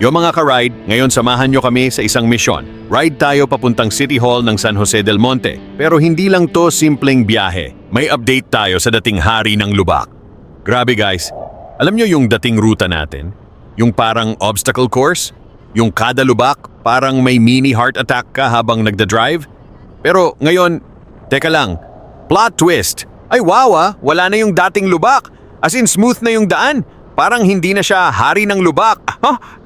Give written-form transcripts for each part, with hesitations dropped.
Yo mga ka-ride, ngayon samahan nyo kami sa isang misyon. Ride tayo papuntang City Hall ng San Jose del Monte. Pero hindi lang to simpleng biyahe. May update tayo sa dating hari ng lubak. Grabe guys, alam nyo yung dating ruta natin? Yung parang obstacle course? Yung kada lubak, parang may mini heart attack ka habang nagda-drive? Pero ngayon, teka lang, plot twist. Ay wow wala na yung dating lubak. As in smooth na yung daan. Parang hindi na siya hari ng lubak.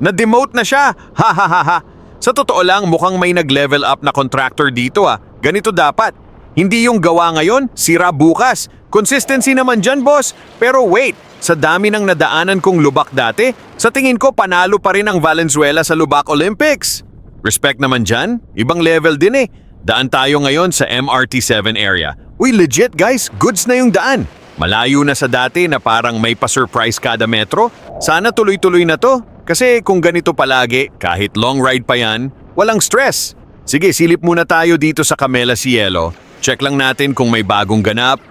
Na-demote na siya. Ha ha ha ha. Sa totoo lang, mukhang may nag-level up na contractor dito ah. Ganito dapat. Hindi yung gawa ngayon, sira bukas. Consistency naman dyan, boss. Pero wait, sa dami ng nadaanan kong lubak dati, sa tingin ko panalo pa rin ang Valenzuela sa Lubak Olympics. Respect naman dyan, ibang level din eh. Daan tayo ngayon sa MRT7 area. Uy, legit guys, goods na yung daan. Malayo na sa dati na parang may pa-surprise kada metro. Sana tuloy-tuloy na to. Kasi kung ganito palagi, kahit long ride pa yan, walang stress. Sige, silip muna tayo dito sa Camela Cielo. Check lang natin kung may bagong ganap.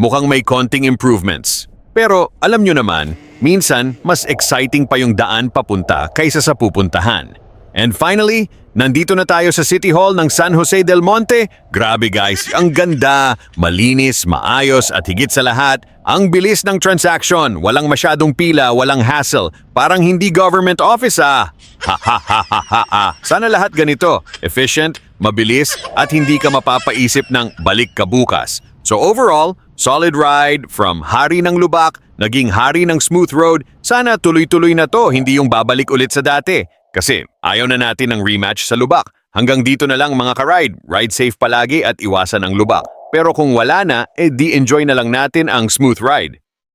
Mukhang may konting improvements. Pero alam nyo naman, minsan mas exciting pa yung daan papunta kaysa sa pupuntahan. And finally, nandito na tayo sa City Hall ng San Jose del Monte. Grabe guys, ang ganda, malinis, maayos at higit sa lahat, ang bilis ng transaction. Walang masyadong pila, walang hassle. Parang hindi government office ah. Ha ha ha ha ha ha. Sana lahat ganito, efficient, mabilis at hindi ka mapapaisip ng balik ka bukas. So overall, solid ride from hari ng lubak, naging hari ng smooth road. Sana tuloy-tuloy na to, hindi yung babalik ulit sa dati. Kasi ayaw na natin ng rematch sa lubak. Hanggang dito na lang mga ka-ride. Ride safe palagi at iwasan ang lubak. Pero kung wala na, di enjoy na lang natin ang smooth ride.